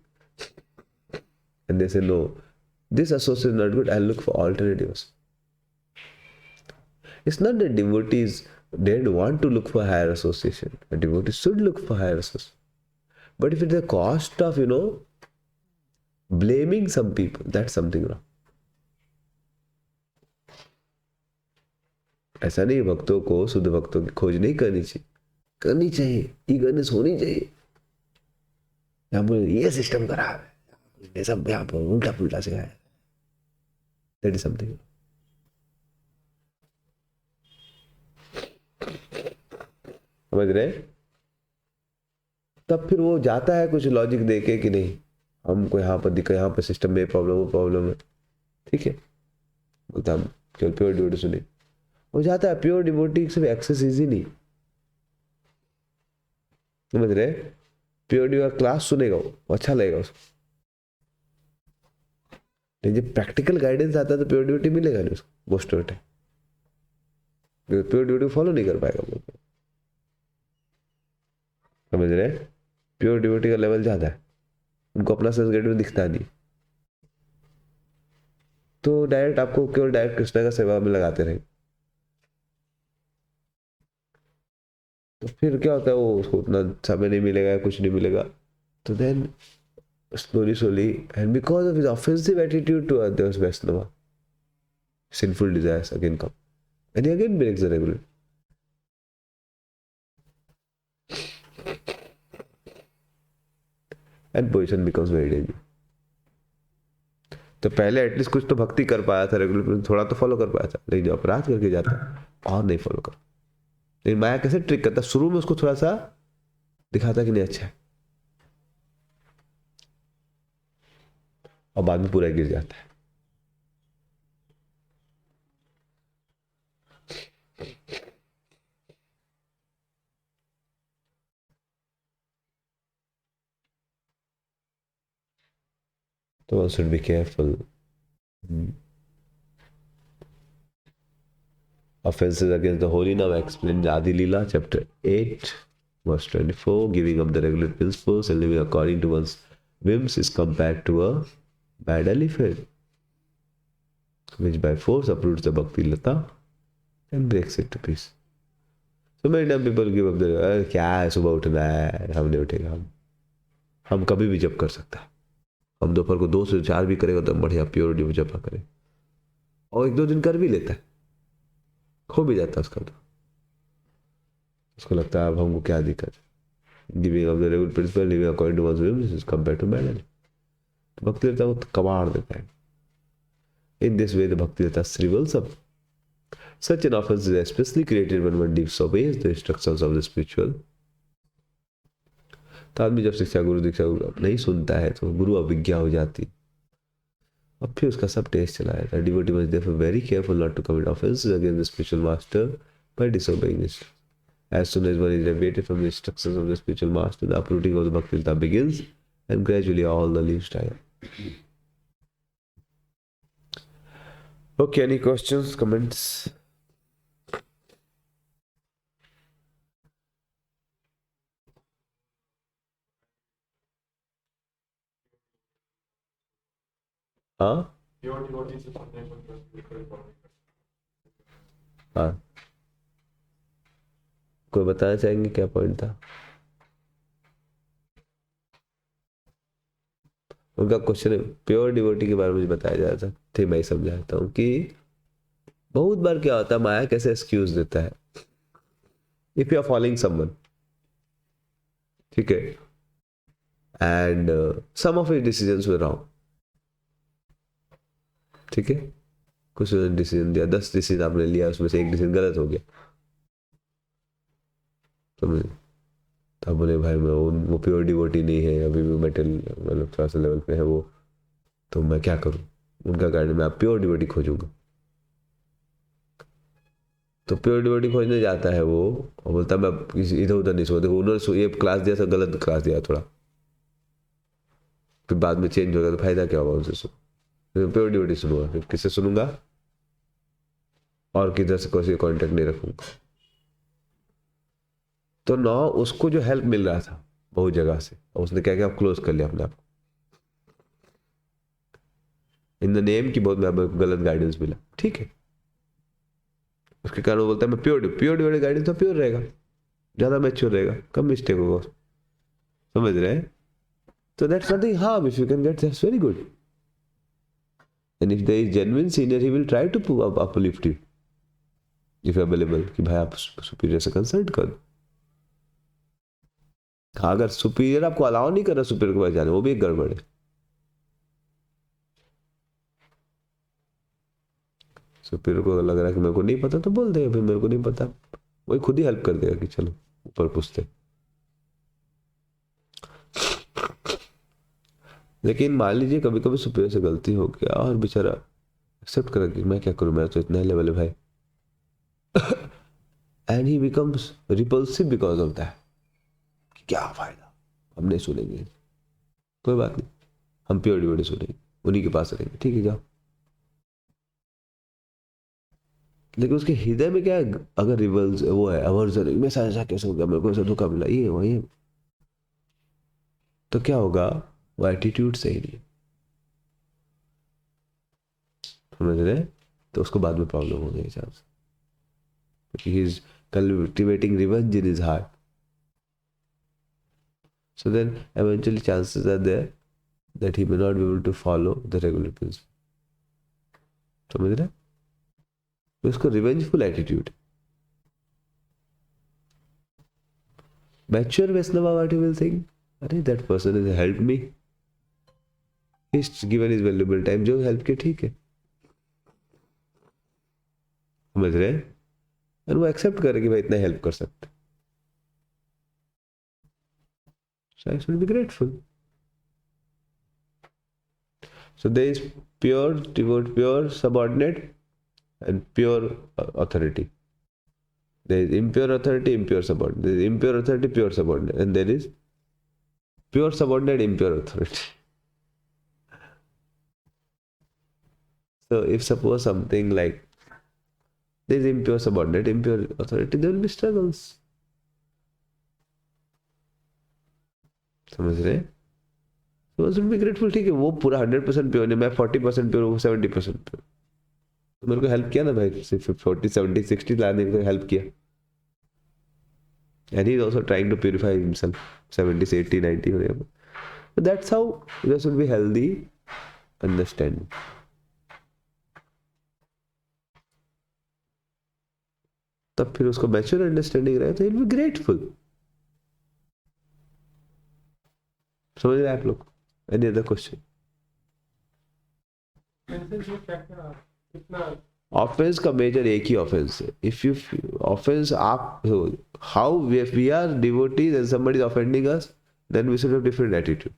And they say, no, this associate is not good, I'll look for alternatives. It's not that devotees don't want to look for higher association. A devotee should look for higher association. But if it's the cost of, blaming some people, that's something wrong. ऐसा नहीं भक्तों को शुद्ध भक्तों की खोज नहीं करनी चाहिए ईगरनेस होनी चाहिए। यहाँ पर ये सिस्टम खराब है, ये सब यहाँ पर उल्टा पुल्टा सिखाया। That is something. समझ रहे? तब फिर वो जाता है कुछ लॉजिक देके कि नहीं हमको यहाँ पर दिखा, यहाँ पर सिस्टम में प्रॉब्लम, वो प्रॉब्लम है, ठीक है, बोलता हम केवल प्योर डिवोटी सुने। हो जाता है प्योर डिवोटी से एक्सेस इजी नहीं। समझ रहे? प्योर डिवोटी क्लास सुनेगा वो अच्छा लगेगा उसको, लेकिन जब प्रैक्टिकल गाइडेंस आता है तो प्योर डिवोटी मिलेगा नहीं उसको most of time, pure devotee follow नहीं कर पाएगा। समझ रहे? प्योर डिवोटी का लेवल ज्यादा है, उनको अपना सेंस गेट में दिखता नहीं, तो डायरेक्ट आपको केवल डायरेक्ट कृष्णा का सेवा में लगाते रहेंगे। तो फिर क्या होता है, वो उसको उतना समय नहीं मिलेगा, कुछ नहीं मिलेगा, तो then slowly and because of his offensive attitude to others, Vaishnava, sinful desires again come and he again breaks the regular. And position becomes very dangerous. तो पहले एटलीस्ट कुछ तो भक्ति कर पाया था रेगुलर, थोड़ा तो फॉलो कर पाया था, लेकिन जो अपराध करके जाता है और नहीं फॉलो कर। लेकिन माया कैसे ट्रिक करता, शुरू में उसको थोड़ा सा दिखाता कि नहीं अच्छा है, और बाद में पूरा गिर जाता है। So one should be careful. Offenses against the holy now explained in Adi Lila, chapter 8, verse 24. Giving up the regular principles and living according to one's whims is compared to a bad elephant, which by force uproots the bhakti lata and breaks it to pieces. So many times people give up the क्या है, सुबह उठना है, हम नहीं उठेगा, हम कभी भी जप कर सकता है, हम दोपहर को 2 से 4 भी करेगा तो बढ़िया प्योर डिव जपा करे, और 1-2 दिन कर भी लेता है, खो भी जाता है उसका, तो उसको लगता है अब हमको क्या दिक्कत है। Giving of the regular principle, living according to one's will is compared to bad. तो भक्ति लता वो कबाड़ देता है। इन दिस वे द भक्ति लता श्रीवल्स up. Such an offense is especially created when one disobeys the instructions of the spiritual. तो आदमी जब शिक्षा गुरु दीक्षा नहीं सुनता है तो गुरु अविज्ञा हो जाती, अब फिर उसका सब टेस्ट चला जाता है। Devotee must therefore very careful not to commit offenses against the spiritual master by disobeying instructions. As soon as one is deviated from the instructions of the spiritual master, the uprooting of the bhakti lata begins, and gradually all the leaves die up. Okay, any questions, comments? हाँ हाँ, कोई बताना चाहेंगे क्या point था उनका? Question pure devotee के बारे में मुझे बताया जा रहा था, ठीक, मैं समझाता हूँ कि बहुत बार क्या होता है, माया कैसे एक्सक्यूज देता है। If you are following someone, ठीक है, and some of his decisions were wrong, ठीक है, कुछ डिसीजन दिया, 10 डिसीजन आपने लिया, उसमें से एक डिसीजन गलत हो गया, तो तब बोले भाई मैं वो प्योर डिवोटी नहीं है, अभी भी मेटल मतलब थोड़ा सा लेवल पे है वो, तो मैं क्या करूं, उनका गाइड में आप प्योर डिवोटी खोजूंगा। तो प्योर डिवोटी खोजने जाता है वो, और बोलता है मैं किसी इधर उधर नहीं सोचा, देखो उन्होंने ये क्लास दिया था, गलत क्लास दिया थोड़ा, फिर बाद में चेंज होगा तो फायदा क्या होगा उनसे, सुन प्योर डिवोटी सुनूंगा, फिर किससे सुनूंगा, और किधर से कोई कॉन्टेक्ट नहीं रखूंगा। तो ना उसको जो हेल्प मिल रहा था बहुत जगह से, उसने क्या क्या क्लोज कर लिया अपने आप, इन द नेम की बहुत गलत गाइडेंस मिला, ठीक है, उसके कारण वो बोलता है मैं प्योर डिवोटी गाइडेंस तो प्योर रहेगा, ज्यादा मैच्योर रहेगा, कम मिस्टेक होगा, समझ रहे हैं। So that's nothing harm if you can get, that's very good. And if there is genuine senior, he will try to uplift you if available, कि भाई आप सुपीरियर से कंसल्ट कर दो। हाँ, अगर सुपीरियर आपको अलाउ नहीं कर रहा सुपीरियर के पास जाने, वो भी एक गड़बड़ है। सुपीरियर को लग रहा है कि मेरे को नहीं पता, तो बोल देगा भाई मेरे को नहीं पता, वही खुद ही हेल्प कर देगा कि चलो ऊपर पूछते। लेकिन मान लीजिए कभी कभी सुपीरियर से गलती हो गया और बेचारा एक्सेप्ट करा कि मैं क्या करूं, मैं तो इतना लेवल है भाई, and he becomes repulsive because of that, क्या फायदा, हम नहीं सुनेंगे, कोई बात नहीं, हम प्योर डिवोटी सुनेंगे, उन्हीं के पास रहेंगे, ठीक है जाओ। लेकिन उसके हृदय में क्या है, अगर रिवल्स वो है अवर्जन, मैं ऐसा कैसे हो गया, मेरे को ऐसा धोखा मिला, ये वही, तो क्या होगा, वो एटीट्यूड सही नहीं, समझ रहे, तो उसको बाद में प्रॉब्लम हो गई चांस, क्योंकि he is cultivating revenge in his heart, so then eventually chances are there that he may not be able to follow the regular principle, समझ रहे, तो इसको revengeful attitude. Mature Vaishnava what he will think, अरे that person has helped me, he's given his valuable time, जो help किया ठीक है, समझ रहे हैं, और वो एक्सेप्ट करे कि भाई इतना हेल्प कर सकते, so I should be grateful. So there is pure devote, pure subordinate, and pure authority. There is impure authority, impure subordinate. There is impure authority, pure subordinate, and there is pure subordinate, impure authority. So if suppose something like there is impure subordinate, impure authority, there will be struggles. समझ रहे, so should be grateful, ठीक है, वो पूरा 100% pure नहीं, मैं 40% pure, वो 70% pure, तो मेरे को हेल्प किया ना भाई, सिर्फ 40 70 60 लाने को हेल्प किया, and he is also trying to purify himself 70 80 90 whatever, so that's how there should be healthy understanding. तब फिर उसको मैच्योर अंडरस्टैंडिंग रहे तो ही विल बी ग्रेटफुल, समझ रहे आप लोग। Any other question. ऑफेंस का मेजर एक ही ऑफेंस है, इफ यू ऑफेंस आप, how we are devotees and somebody is offending us, then we should have different attitude,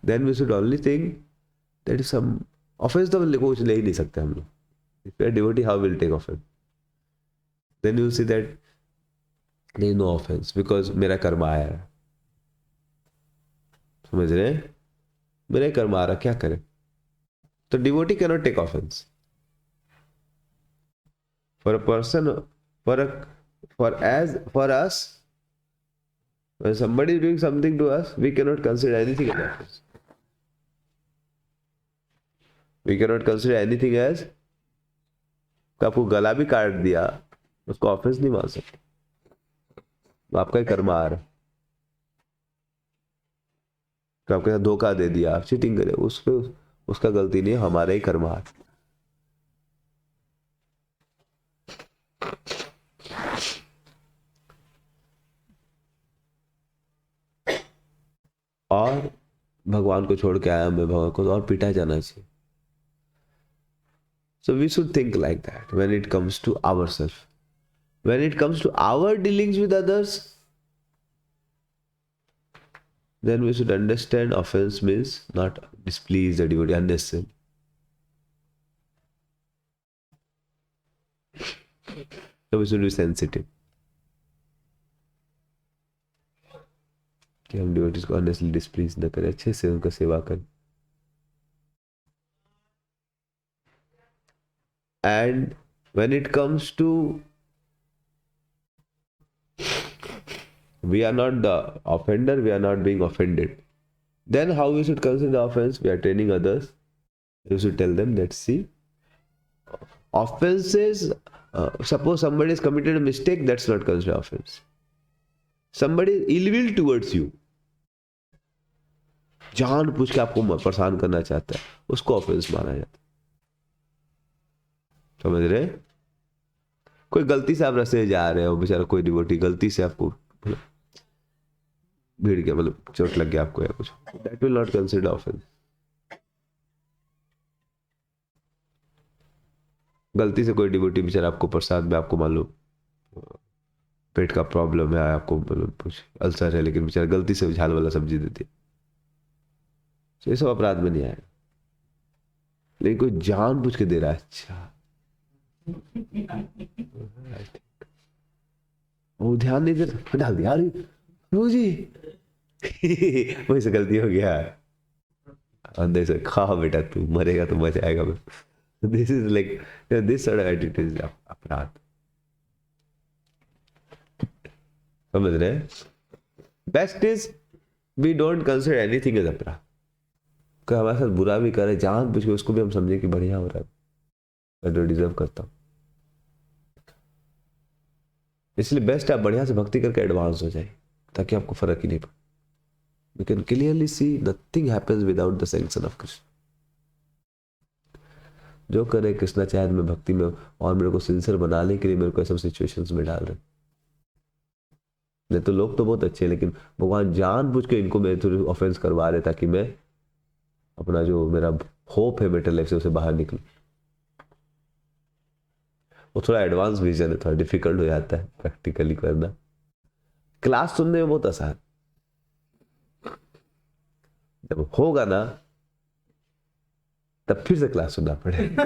then we should only think that is some offense, तो कुछ ले ही नहीं सकते हम लोग, if you are devotee how will take offense, then you see that there is no offense because मेरा कर्म आया है, समझ रहे हैं, मेरा कर्म आ रहा, क्या करें, तो devotee can not take offense, for a person, for us when somebody is doing something to us we cannot consider anything as offense, we cannot consider anything as, तो आपको गला भी काट दिया उसको ऑफेंस नहीं मान सकते, आपका ही कर्म आ रहा है, तो आपके साथ धोखा दे दिया, आप चीटिंग करे, उस पे उसका गलती नहीं है, हमारा ही कर्म आ रहा है। और भगवान को छोड़ के आया मैं, भगवान को और पिटा जाना चाहिए। So we should think like that when it comes to ourselves. When it comes to our dealings with others, then we should understand offense means not displease the devotee unnecessarily. So we should be sensitive कि हम devotees को unnecessarily डिस्प्लीज न करें, अच्छे से उनका सेवा करें। And when it comes to we are not the offender, we are not being offended, then how we should consider the offense? We are training others. You should tell them that see, offenses, suppose somebody has committed a mistake, that's not considered offense. Somebody is ill will towards you, जान पूछ के आपको परेशान करना चाहता है, उसको offence माना जाता है। समझ रहे? कोई गलती से आप रास्ते जा रहे हो, बेचारा कोई डिवोटी गलती से आपको भीड़ गया, मतलब चोट लग गया आपको या कुछ, that will not consider offence. गलती से कोई डिवोटी बेचारा आपको प्रसाद में, आपको मान लो पेट का प्रॉब्लम है, आपको मतलब कुछ अल्सर है, लेकिन बेचारा गलती से झाल वाला सब्जी देती है, तो ये सब अपराध में नहीं आएगा। लेकिन कोई जान पूछ के दे रहा है, अच्छा वो ध्यान नहीं दे रहा, डाल दिया प्रभु जी वही से गलती हो गया, अंदर से खा बेटा तू मरेगा तो मजा आएगा। This is like this sort of attitude is अपराध। समझ रहे? Best is we don't consider anything as अपराध। कोई हमारे साथ बुरा भी करे, जान पूछ के उसको भी हम समझे कि बढ़िया हो रहा है, मैं तो डिजर्व करता हूं। इसलिए बेस्ट आप बढ़िया से भक्ति करके एडवांस हो जाए, ताकि आपको फर्क ही नहीं पड़े। You can clearly see nothing happens without the sanction of Krishna. जो करे कृष्णा चाहे मैं भक्ति में, और मेरे को सिंसियर बनाने के लिए मेरे को सब सिचुएशंस में डाल रहे। नहीं तो लोग तो बहुत अच्छे हैं, लेकिन भगवान जानबूझ के इनको मेरे थोड़ी ऑफेंस करवा रहे ताकि मैं अपना जो मेरा होप है मेटल लाइफ से उसे बाहर निकलूं। वो थोड़ा एडवांस विजन है, थोड़ा डिफिकल्ट हो जाता है प्रैक्टिकली करना। क्लास सुनने में बहुत आसान, जब होगा ना तब फिर से क्लास सुनना पड़ेगा।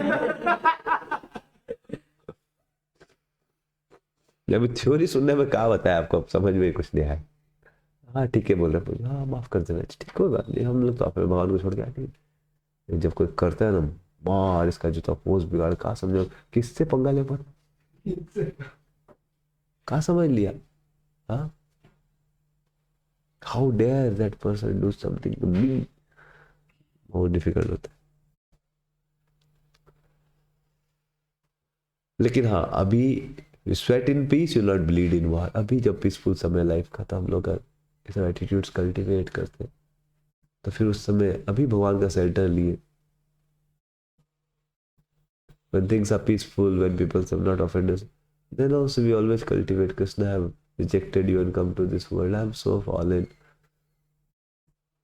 जब थ्योरी सुनने में क्या बताया आपको, अब समझ में कुछ नहीं आया। हाँ ठीक है बोल रहे, हाँ माफ कर देना, ठीक कोई बात नहीं, हम लोग तो अपने भगवान को छोड़ के आते। जब कोई करता है ना मार, इसका जो तो पोस्ट बिगाड़, कहा समझो किससे पंगा ले पर, कहा समझ लिया। हाँ, how dare that person do something to me, बहुत डिफिकल्ट होता है। लेकिन हाँ, अभी sweat in peace, you not bleed in war. अभी जब पीसफुल समय लाइफ का था, हम लोग ऐसा एटीट्यूड्स कल्टीवेट करते, तो फिर उस समय अभी भगवान का शेल्टर लिए। When things are peaceful, when people have not offended us, then also we always cultivate Krishna have rejected you and come to this world. I am so fallen.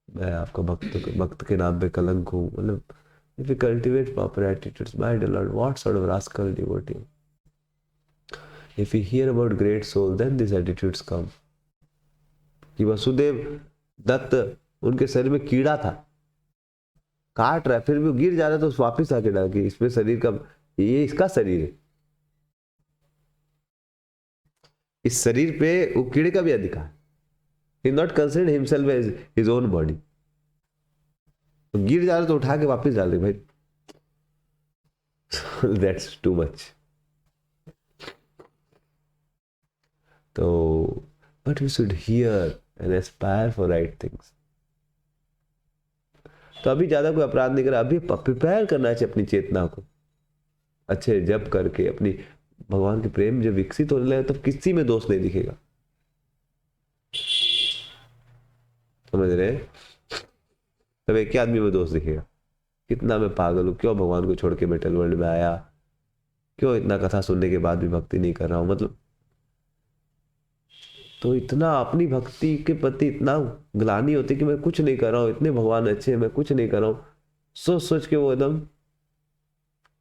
मैं आपका भक्त के नाम पे कलंक हूँ। मतलब if we cultivate proper attitudes, my dear Lord, what sort of rascal devotee? If we hear about great soul, then these attitudes come. कि वसुदेव दत्त, उनके शरीर में कीड़ा था, काट रहा है, फिर भी वो गिर जा रहा है, तो वापिस आके डाल कि इसमें शरीर का, ये इसका शरीर है, इस शरीर पे वो कीड़े का भी अधिकार। He not considered himself as his own body. तो गिर जा रहा तो उठा के वापस डाल दे भाई। That's too much. तो but we should hear and aspire for right things. तो अभी ज्यादा कोई अपराध नहीं करा, अभी प्रिपेयर करना चाहिए अपनी चेतना को अच्छे जप करके। अपनी भगवान के प्रेम जब विकसित होने लगे तब किसी में दोष नहीं दिखेगा। समझ रहे? तब एक ही आदमी में दोष दिखेगा, कितना मैं पागल हूं, क्यों भगवान को छोड़ के मेटल वर्ल्ड में आया, क्यों इतना कथा सुनने के बाद भी भक्ति नहीं कर रहा हूं। मतलब तो इतना अपनी भक्ति के प्रति इतना ग्लानि होती कि मैं कुछ नहीं कर रहा हूँ, इतने भगवान अच्छे हैं, मैं कुछ नहीं कर रहा हूँ, सोच सोच के वो एकदम,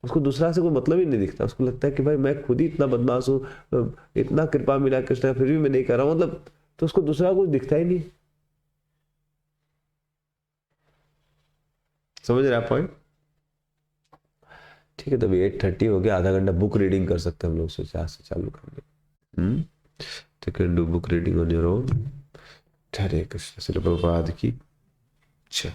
उसको दूसरा से कोई मतलब ही नहीं दिखता। उसको लगता है कि भाई मैं खुद ही इतना बदमाश हूँ, इतना कृपा मिला कृष्ण फिर भी मैं नहीं कर रहा हूँ, मतलब तो उसको दूसरा कुछ दिखता ही नहीं। समझ रहे आप पॉइंट? ठीक है, तो अभी 8:30 हो गया, आधा घंटा बुक रीडिंग कर सकते हैं हम लोग, सोचा आज से चालू करेंगे। तो can do book reading on your own. Hare Krishna. Srila Prabhupada की जय।